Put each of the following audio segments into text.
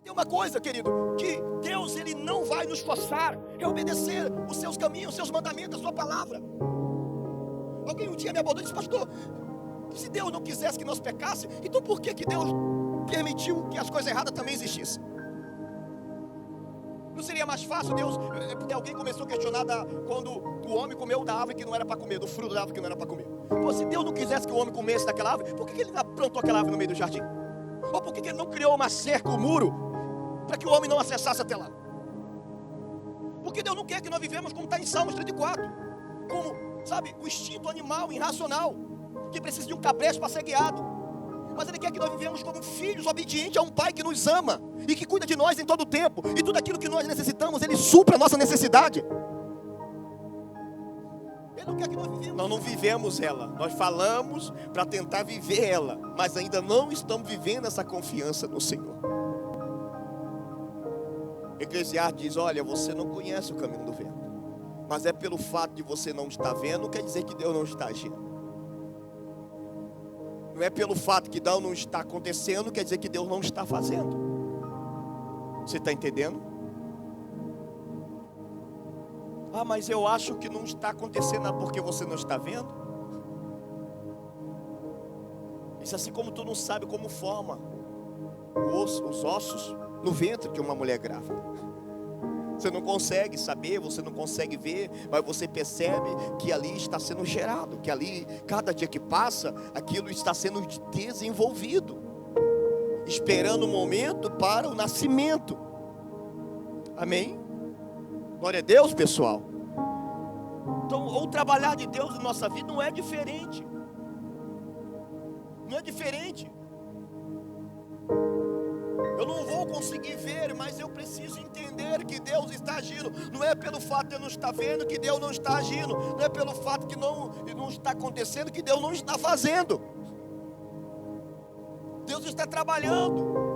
Tem uma coisa, querido, que Deus ele não vai nos forçar a obedecer os seus caminhos, os seus mandamentos, a sua palavra. Alguém um dia me abordou e disse: pastor, se Deus não quisesse que nós pecássemos, então por que Deus permitiu que as coisas erradas também existissem? Não seria mais fácil Deus, porque alguém começou a questionar quando o homem comeu da árvore que não era para comer, do fruto da árvore que não era para comer. Pô, se Deus não quisesse que o homem comesse daquela árvore, por que ele plantou aquela árvore no meio do jardim? Ou por que ele não criou uma cerca, um muro, para que o homem não acessasse até lá? Porque Deus não quer que nós vivemos como está em Salmos 34, como, sabe, o instinto animal, irracional, que precisa de um cabresto para ser guiado. Mas Ele quer que nós vivemos como filhos obedientes a um Pai que nos ama e que cuida de nós em todo o tempo. E tudo aquilo que nós necessitamos, Ele supra a nossa necessidade. Ele não quer que nós vivemos. Nós não vivemos ela. Nós falamos para tentar viver ela, mas ainda não estamos vivendo essa confiança no Senhor. Eclesiastes diz: olha, você não conhece o caminho do vento, mas é pelo fato de você não estar vendo, não quer dizer que Deus não está agindo. Não é pelo fato que Deus não está acontecendo, quer dizer que Deus não está fazendo. Você está entendendo? Ah, mas eu acho que não está acontecendo porque você não está vendo. Isso assim como tu não sabe como forma os ossos no ventre de uma mulher grávida. Você não consegue saber, você não consegue ver, mas você percebe que ali está sendo gerado, que ali, cada dia que passa, aquilo está sendo desenvolvido, esperando o momento para o nascimento. Amém? Glória a Deus, pessoal. Então, o trabalhar de Deus na nossa vida não é diferente. Não é diferente. Eu não vou conseguir ver, mas eu preciso entender que Deus está agindo. Não é pelo fato de eu não estar vendo que Deus não está agindo. Não é pelo fato que não está acontecendo que Deus não está fazendo. Deus está trabalhando.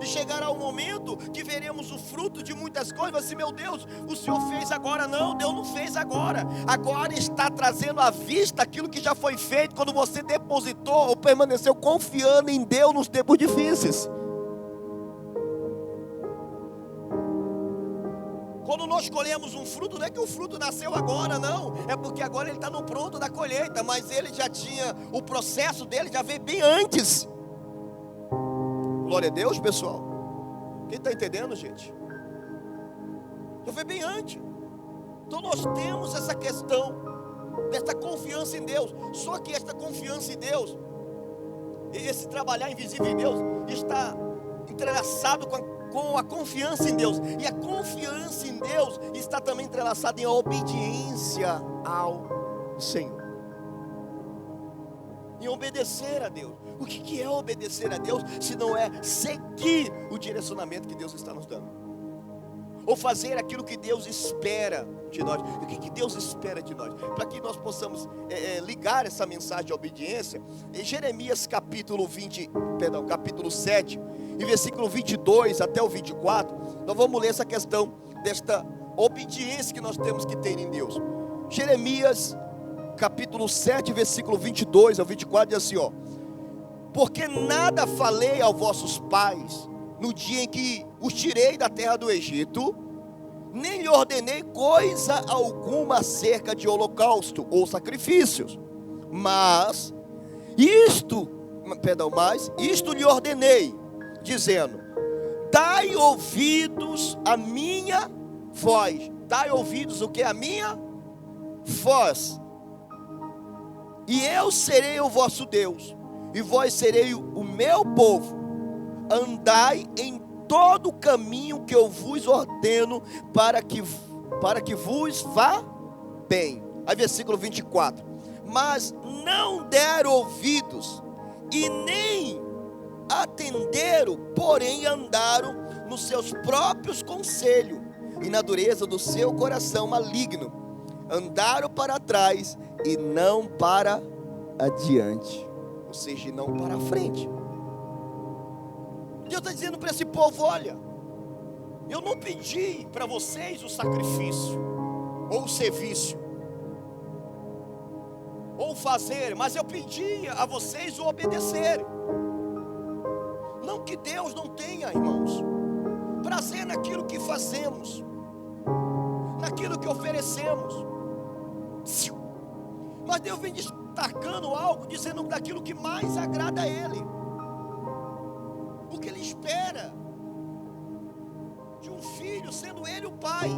E chegará um momento que veremos o fruto de muitas coisas. Assim, meu Deus, o Senhor fez agora. Não, Deus não fez agora. Agora está trazendo à vista aquilo que já foi feito quando você depositou ou permaneceu confiando em Deus nos tempos difíceis. Quando nós colhemos um fruto, não é que o fruto nasceu agora, não. É porque agora ele está no pronto da colheita. Mas ele já tinha, o processo dele já veio bem antes. Glória a Deus, pessoal. Quem está entendendo, gente? Já veio bem antes. Então nós temos essa questão dessa confiança em Deus. Só que esta confiança em Deus, esse trabalhar invisível em Deus, está entrelaçado com a confiança em Deus. E a confiança em Deus está também entrelaçada em obediência ao Senhor. Em obedecer a Deus. O que é obedecer a Deus, se não é seguir o direcionamento que Deus está nos dando? Ou fazer aquilo que Deus espera de nós. O que Deus espera de nós? Para que nós possamos ligar essa mensagem de obediência, em Jeremias capítulo 7, em versículo 22 até o 24, nós vamos ler essa questão desta obediência que nós temos que ter em Deus. Jeremias capítulo 7, versículo 22 ao 24, diz assim, ó: porque nada falei aos vossos pais no dia em que os tirei da terra do Egito, nem lhe ordenei coisa alguma acerca de holocausto ou sacrifícios, mas isto lhe ordenei, dizendo: dai ouvidos à minha voz. Dai ouvidos o que? A minha voz. E eu serei o vosso Deus, e vós serei o meu povo. Andai em todo o caminho que eu vos ordeno, para que vos vá bem. Aí versículo 24. Mas não deram ouvidos, e nem atenderam, porém andaram nos seus próprios conselhos, e na dureza do seu coração maligno. Andaram para trás e não para adiante, ou seja, não para a frente. Deus está dizendo para esse povo: olha, eu não pedi para vocês o sacrifício, ou o serviço, ou fazer, mas eu pedi a vocês o obedecer. Não que Deus não tenha, irmãos, prazer naquilo que fazemos, naquilo que oferecemos. Mas Deus vem destacando algo, dizendo daquilo que mais agrada a Ele, o que Ele espera de um filho, sendo Ele o Pai.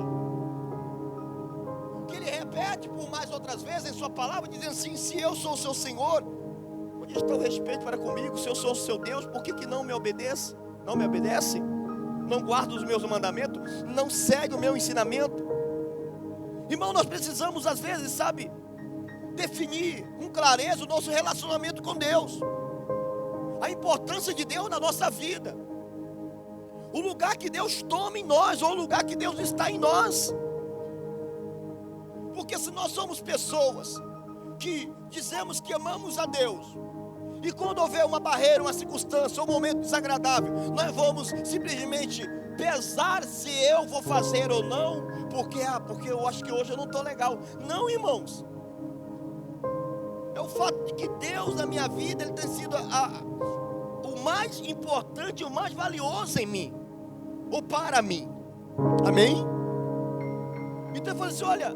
Que Ele repete por mais outras vezes em sua palavra, dizendo assim: se eu sou o seu Senhor, onde está o respeito para comigo? Se eu sou o seu Deus, por que não me obedece? Não me obedece? Não guarda os meus mandamentos? Não segue o meu ensinamento? Irmão, nós precisamos às vezes, sabe, definir com clareza o nosso relacionamento com Deus, a importância de Deus na nossa vida, o lugar que Deus toma em nós, ou o lugar que Deus está em nós. Porque se nós somos pessoas que dizemos que amamos a Deus, e quando houver uma barreira, uma circunstância, um momento desagradável, nós vamos simplesmente pesar se eu vou fazer ou não, porque eu acho que hoje eu não estou legal. Não, irmãos. É o fato de que Deus na minha vida, Ele tem sido o mais importante, o mais valioso em mim, ou para mim. Amém? Então eu falei assim: olha,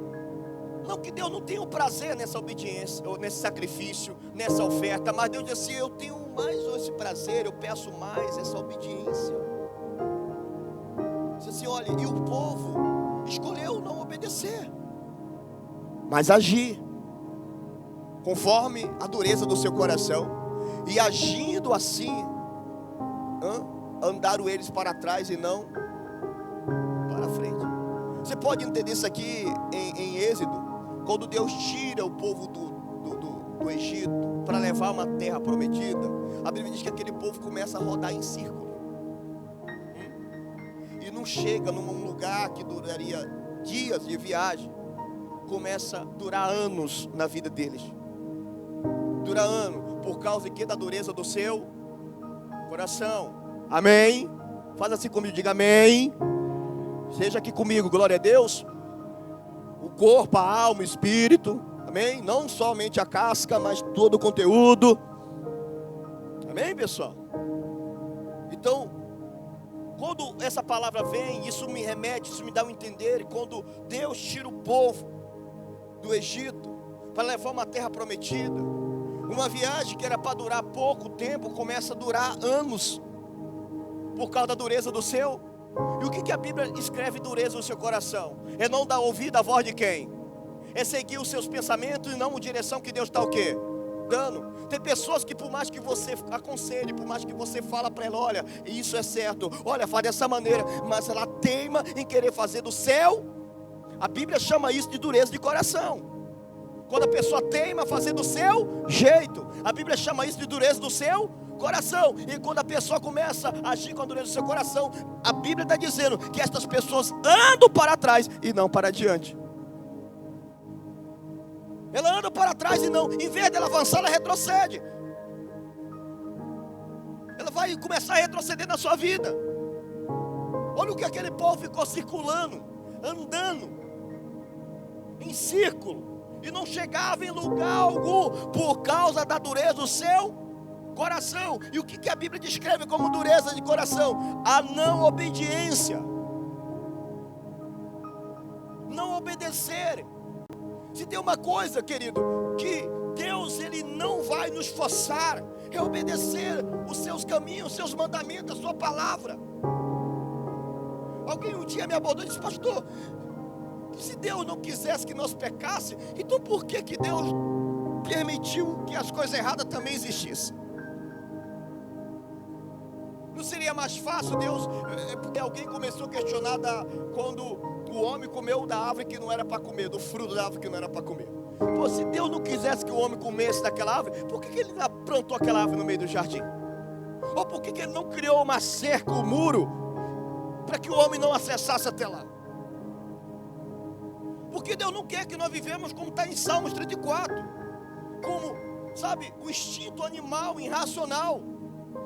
não que Deus não tenha um prazer nessa obediência, ou nesse sacrifício, nessa oferta, mas Deus diz assim: eu tenho mais esse prazer, eu peço mais essa obediência. Diz assim: olha, e o povo escolheu não obedecer, mas agir conforme a dureza do seu coração, e agindo assim, andaram eles para trás e não para frente. Você pode entender isso aqui em Êxodo, quando Deus tira o povo do Egito para levar uma terra prometida. A Bíblia diz que aquele povo começa a rodar em círculo, e não chega num lugar que duraria dias de viagem, começa a durar anos na vida deles. Dura ano, por causa de que? Da dureza do seu coração. Amém? Faz assim comigo, diga amém. Seja aqui comigo, glória a Deus. O corpo, a alma, o espírito, amém? Não somente a casca, mas todo o conteúdo. Amém, pessoal? Então, quando essa palavra vem, isso me remete, isso me dá um entender. E quando Deus tira o povo do Egito para levar uma terra prometida, uma viagem que era para durar pouco tempo, começa a durar anos, por causa da dureza do seu. E o que a Bíblia escreve dureza no seu coração? É não dar ouvido à voz de quem? É seguir os seus pensamentos e não a direção que Deus está o quê? Dando. Tem pessoas que por mais que você aconselhe, por mais que você fala para ela: olha, isso é certo, olha, faz dessa maneira, mas ela teima em querer fazer do céu. A Bíblia chama isso de dureza de coração. Quando a pessoa teima fazer do seu jeito, a Bíblia chama isso de dureza do seu coração. E quando a pessoa começa a agir com a dureza do seu coração, a Bíblia está dizendo que estas pessoas andam para trás e não para diante. Ela anda para trás e não, em vez dela avançar, ela retrocede. Ela vai começar a retroceder na sua vida. Olha o que aquele povo ficou circulando, andando em círculo, e não chegava em lugar algum, por causa da dureza do seu coração. E o que a Bíblia descreve como dureza de coração? A não obediência. Não obedecer. Se tem uma coisa, querido, que Deus, Ele não vai nos forçar, é obedecer os seus caminhos, os seus mandamentos, a sua palavra. Alguém um dia me abordou e disse: pastor, se Deus não quisesse que nós pecássemos, então por que Deus permitiu que as coisas erradas também existissem? Não seria mais fácil Deus, porque alguém começou a questionar quando o homem comeu da árvore que não era para comer, do fruto da árvore que não era para comer. Pô, se Deus não quisesse que o homem comesse daquela árvore, por que Ele não plantou aquela árvore no meio do jardim? Ou por que Ele não criou uma cerca, um muro, para que o homem não acessasse até lá? Porque Deus não quer que nós vivemos como está em Salmos 34, como, sabe, o instinto animal, irracional,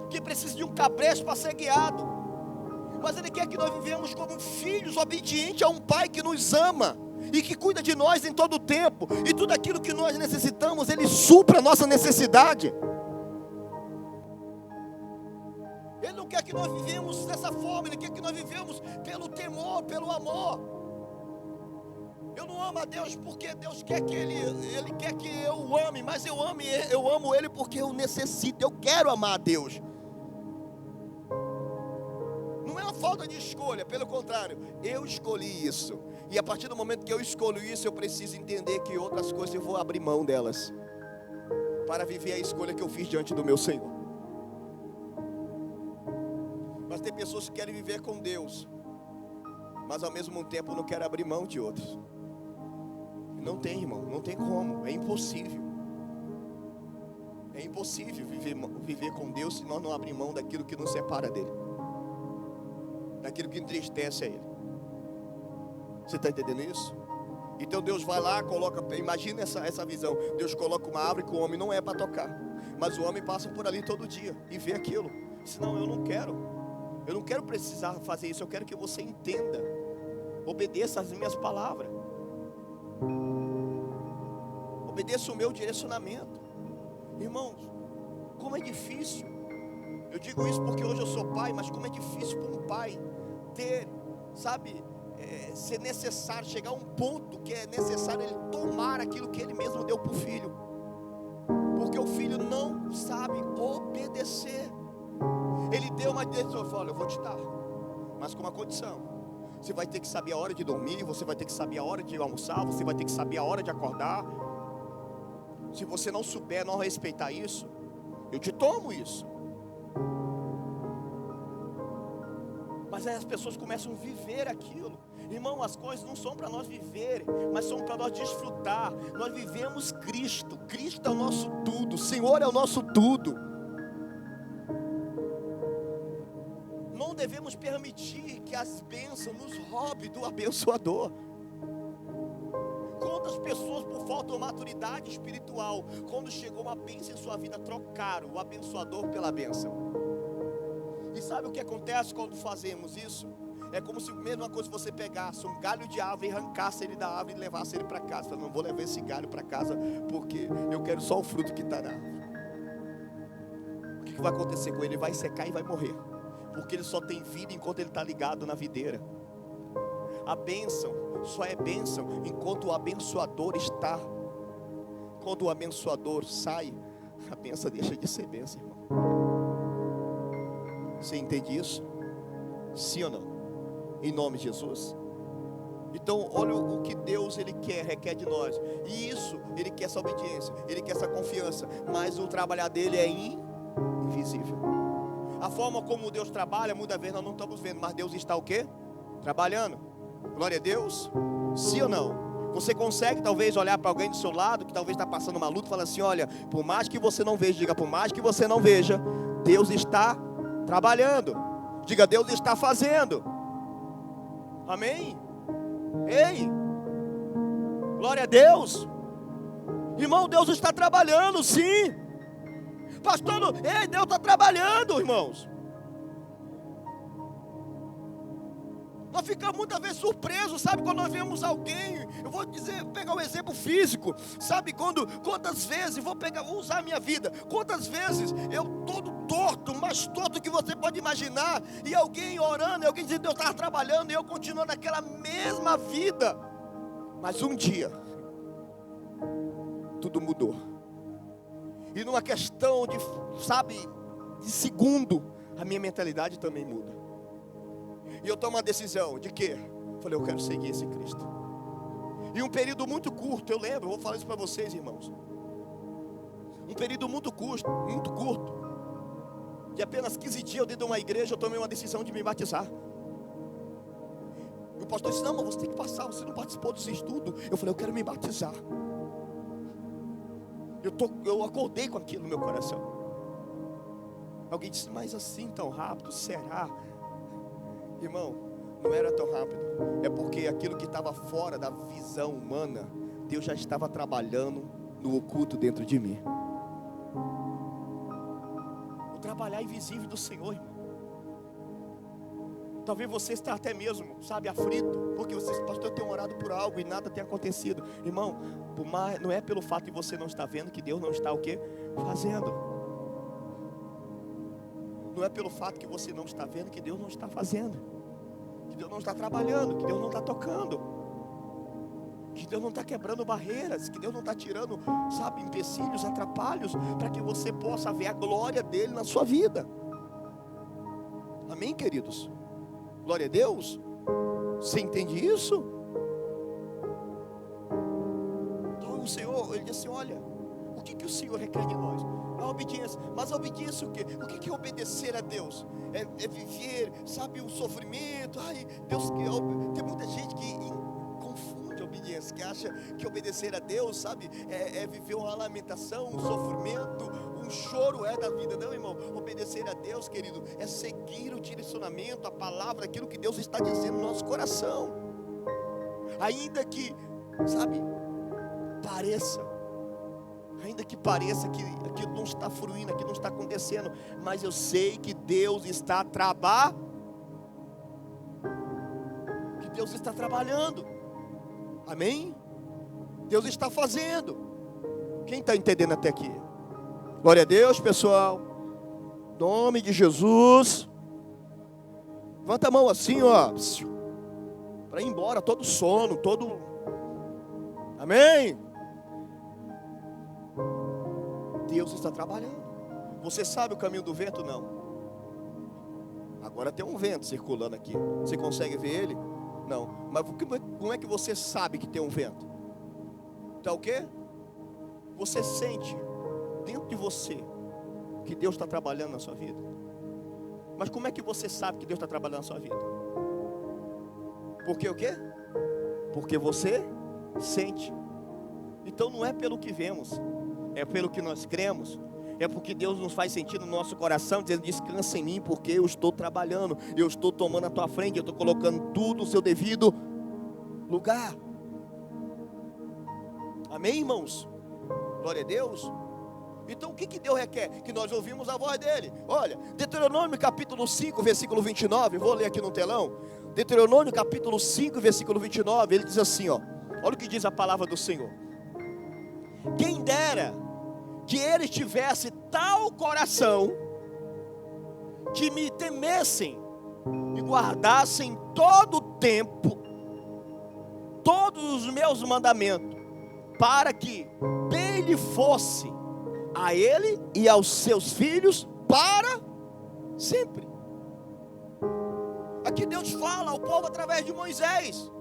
que precisa de um cabresto para ser guiado. Mas Ele quer que nós vivemos como filhos obedientes a um Pai que nos ama e que cuida de nós em todo o tempo, e tudo aquilo que nós necessitamos, Ele supra a nossa necessidade. Ele não quer que nós vivemos dessa forma, Ele quer que nós vivemos pelo temor, pelo amor. Eu não amo a Deus porque Deus quer que Ele quer que eu o ame, mas eu amo Ele porque eu necessito, eu quero amar a Deus. Não é uma falta de escolha, pelo contrário, eu escolhi isso. E a partir do momento que eu escolho isso, eu preciso entender que outras coisas eu vou abrir mão delas, para viver a escolha que eu fiz diante do meu Senhor. Mas tem pessoas que querem viver com Deus, mas ao mesmo tempo não querem abrir mão de outros. Não tem, irmão, não tem como, é impossível. É impossível viver com Deus se nós não abrir mão daquilo que nos separa dEle, daquilo que entristece a Ele. Você está entendendo isso? Então Deus vai lá, imagina essa visão. Deus coloca uma árvore que o homem não é para tocar, mas o homem passa por ali todo dia e vê aquilo. Senão eu não quero precisar fazer isso. Eu quero que você entenda, obedeça as minhas palavras, obedeça o meu direcionamento. Irmãos, como é difícil. Eu digo isso porque hoje eu sou pai, mas como é difícil para um pai ter, ser necessário, chegar a um ponto que é necessário ele tomar aquilo que ele mesmo deu para o filho, porque o filho não sabe obedecer. Ele deu uma direção, falou: olha, eu vou te dar, mas com uma condição: você vai ter que saber a hora de dormir, você vai ter que saber a hora de almoçar, você vai ter que saber a hora de acordar. Se você não souber, não respeitar isso, eu te tomo isso. Mas aí as pessoas começam a viver aquilo. Irmão, as coisas não são para nós viver, mas são para nós desfrutar. Nós vivemos Cristo. Cristo é o nosso tudo. O Senhor é o nosso tudo. Não devemos permitir que as bênçãos nos roubem do abençoador. Quantas pessoas, por falta de maturidade espiritual, quando chegou uma bênção em sua vida, trocaram o abençoador pela bênção? E sabe o que acontece quando fazemos isso? É como se a mesma coisa você pegasse um galho de árvore e arrancasse ele da árvore e levasse ele para casa. Não vou levar esse galho para casa porque eu quero só o fruto que está na árvore. O que vai acontecer com ele? Ele vai secar e vai morrer, porque ele só tem vida enquanto ele está ligado na videira. A bênção só é bênção enquanto o abençoador está. Quando o abençoador sai, a bênção deixa de ser bênção, irmão. Você entende isso? Sim ou não? Em nome de Jesus. Então olha o que Deus requer de nós. E isso, Ele quer essa obediência, Ele quer essa confiança. Mas o trabalhar dele é invisível. A forma como Deus trabalha, muitas vezes nós não estamos vendo, mas Deus está o quê? Trabalhando. Glória a Deus. Sim ou não? Você consegue talvez olhar para alguém do seu lado que talvez está passando uma luta e falar assim: olha, por mais que você não veja, diga, por mais que você não veja, Deus está trabalhando. Diga, Deus está fazendo. Amém? Ei, glória a Deus. Irmão, Deus está trabalhando, sim. Pastor, Deus está trabalhando, irmãos. Nós ficamos muitas vezes surpresos, sabe, quando nós vemos alguém. Eu vou pegar um exemplo físico, sabe, quantas vezes, vou usar a minha vida, quantas vezes eu todo torto, mais torto que você pode imaginar, e alguém orando, e alguém dizendo que Deus estava trabalhando, e eu continuo naquela mesma vida. Mas um dia, tudo mudou, e numa questão de segundo, a minha mentalidade também muda. E eu tomo uma decisão de quê? Falei, eu quero seguir esse Cristo. E um período muito curto, eu lembro, vou falar isso para vocês, irmãos. Um período muito curto, de apenas 15 dias, eu dentro de uma igreja, eu tomei uma decisão de me batizar. E o pastor disse: não, mas você tem que passar, você não participou desse estudo. Eu falei, eu quero me batizar. Eu acordei com aquilo no meu coração. Alguém disse: mas assim tão rápido, será? Irmão, não era tão rápido. É porque aquilo que estava fora da visão humana, Deus já estava trabalhando no oculto dentro de mim. O trabalhar invisível do Senhor, irmão. Talvez você está até mesmo, aflito, porque você diz: pastor, eu tenho orado por algo e nada tem acontecido. Irmão, não é pelo fato de você não estar vendo que Deus não está o quê? Fazendo. não é pelo fato que você não está vendo que Deus não está fazendo, que Deus não está trabalhando, que Deus não está tocando, que Deus não está quebrando barreiras, que Deus não está tirando, sabe, empecilhos, atrapalhos, para que você possa ver a glória dele na sua vida. Amém, queridos? Glória a Deus. Você entende isso? Então o Senhor, ele diz assim: olha, o que o Senhor requer de nós? A obediência. Mas a obediência o quê? O que é obedecer a Deus? É viver, sabe, o sofrimento. Ai, Deus, tem muita gente que confunde a obediência, que acha que obedecer a Deus, sabe, é viver uma lamentação, um sofrimento, um choro da vida. Não, irmão, obedecer a Deus, querido, é seguir o direcionamento, a palavra, aquilo que Deus está dizendo no nosso coração. Ainda que, sabe, ainda que pareça que aquilo não está fluindo, aquilo não está acontecendo, mas eu sei que Deus está trabalhando. Amém? Deus está fazendo. Quem está entendendo até aqui? Glória a Deus, pessoal. Em nome de Jesus. Levanta a mão assim, ó, para ir embora todo sono, todo. Amém? Deus está trabalhando. Você sabe o caminho do vento? Não. Agora tem um vento circulando aqui. Você consegue ver ele? Não. Mas como é que você sabe que tem um vento? Tá o quê? Você sente dentro de você que Deus está trabalhando na sua vida. Mas como é que você sabe que Deus está trabalhando na sua vida? Porque o quê? Porque você sente. Então não é pelo que vemos, é pelo que nós cremos. É porque Deus nos faz sentir no nosso coração, dizendo: descansa em mim, porque eu estou trabalhando, eu estou tomando a tua frente, eu estou colocando tudo no seu devido lugar. Amém, irmãos? Glória a Deus. Então o que Deus requer? Que nós ouvimos a voz dele. Olha, Deuteronômio capítulo 5, versículo 29, vou ler aqui no telão. Deuteronômio capítulo 5, versículo 29, ele diz assim, ó. Olha o que diz a palavra do Senhor: quem dera que eles tivessem tal coração, que me temessem e guardassem todo o tempo todos os meus mandamentos, para que bem lhe fosse a ele e aos seus filhos para sempre. Aqui Deus fala ao povo através de Moisés.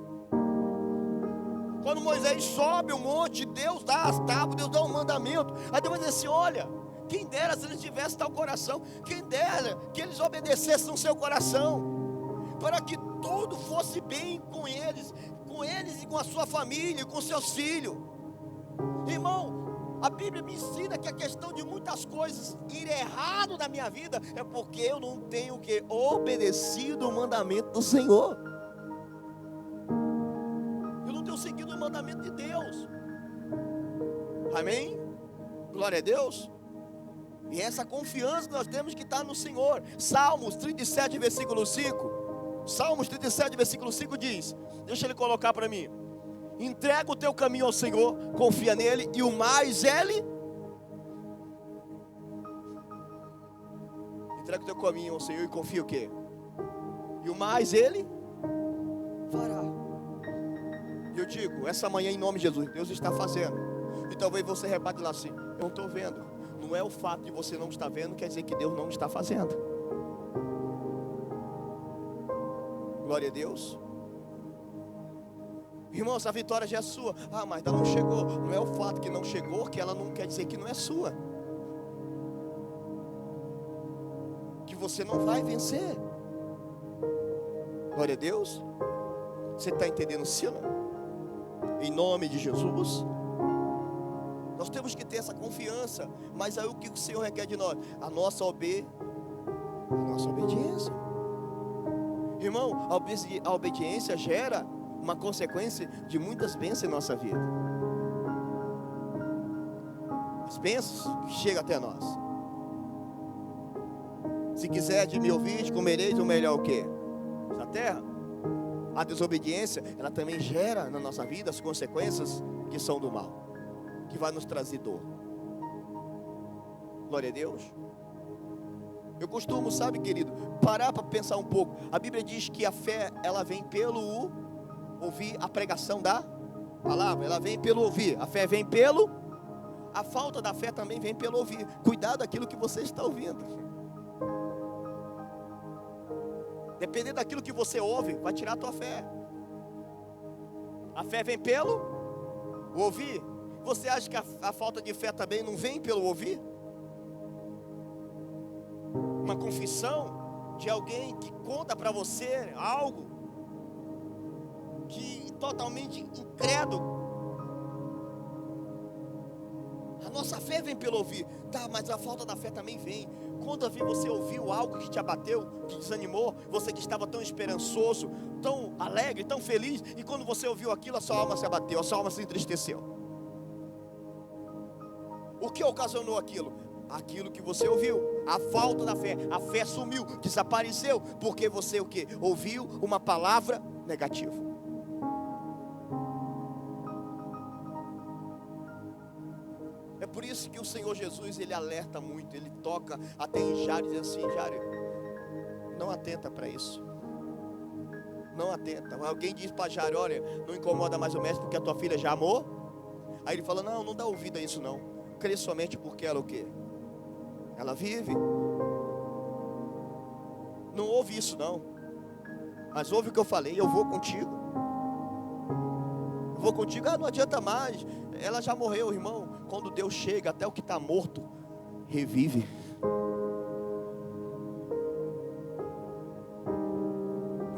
Quando Moisés sobe o monte, Deus dá as tábuas, Deus dá um mandamento. Aí Deus diz assim: olha, quem dera se eles tivessem tal coração, quem dera que eles obedecessem no seu coração, para que tudo fosse bem com eles e com a sua família, e com seus filhos. Irmão, a Bíblia me ensina que a questão de muitas coisas ir errado na minha vida é porque eu não tenho obedecido o mandamento do Senhor. Eu não tenho seguido o mandamento de Deus. Amém? Glória a Deus. E essa confiança nós temos que estar no Senhor. Salmos 37, versículo 5. Salmos 37, versículo 5 diz, deixa ele colocar para mim: entrega o teu caminho ao Senhor, confia nele, e o mais ele. Entrega o teu caminho ao Senhor e confia o quê? E o mais ele fará. Eu digo, essa manhã, em nome de Jesus, Deus está fazendo. E talvez você rebate lá assim: eu não estou vendo. Não é o fato de você não estar vendo, quer dizer que Deus não está fazendo. Glória a Deus. Irmãos, a vitória já é sua. Ah, mas ela não chegou. Não é o fato que não chegou, que ela não quer dizer que não é sua, que você não vai vencer. Glória a Deus. Você está entendendo, Sila? Em nome de Jesus. Nós temos que ter essa confiança. Mas aí o que o Senhor requer de nós? A nossa obediência. Irmão, a obediência gera uma consequência de muitas bênçãos em nossa vida. As bênçãos que chegam até nós. Se quiser de me ouvir, comereis o melhor o quê? Da terra. A desobediência, ela também gera na nossa vida as consequências que são do mal, que vai nos trazer dor. Glória a Deus. Eu costumo, sabe, querido, parar para pensar um pouco. A Bíblia diz que a fé, ela vem pelo ouvir a pregação da palavra. Ela vem pelo ouvir. A fé vem pelo... A falta da fé também vem pelo ouvir. Cuidado daquilo que você está ouvindo. Dependendo daquilo que você ouve, vai tirar a tua fé. A fé vem pelo ouvir. Você acha que a falta de fé também não vem pelo ouvir? Uma confissão de alguém que conta para você algo que totalmente incrédulo. A nossa fé vem pelo ouvir, tá, mas a falta da fé também vem. Quando você ouviu algo que te abateu, que desanimou, você que estava tão esperançoso, tão alegre, tão feliz, e quando você ouviu aquilo, a sua alma se abateu, a sua alma se entristeceu. O que ocasionou aquilo? Aquilo que você ouviu, a falta da fé. A fé sumiu, desapareceu, porque você o quê? Ouviu uma palavra negativa. É por isso que o Senhor Jesus, ele alerta muito, ele toca até em Jário e diz assim: Jário, não atenta para isso. Não atenta. Alguém diz para Jário: olha, não incomoda mais o mestre porque a tua filha já amou. Aí ele fala: não dá ouvido a isso não. Crê somente porque ela o quê? Ela vive. Não ouve isso não. Mas ouve o que eu falei: eu vou contigo. Eu vou contigo. Não adianta mais. Ela já morreu, irmão. Quando Deus chega, até o que está morto revive.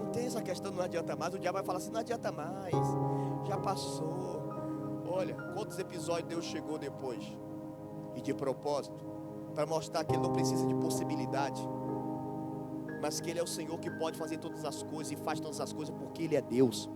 Não tem essa questão, não adianta mais. O diabo vai falar assim: não adianta mais, já passou. Olha, quantos episódios Deus chegou depois, e de propósito, para mostrar que Ele não precisa de possibilidade, mas que Ele é o Senhor que pode fazer todas as coisas, e faz todas as coisas porque Ele é Deus.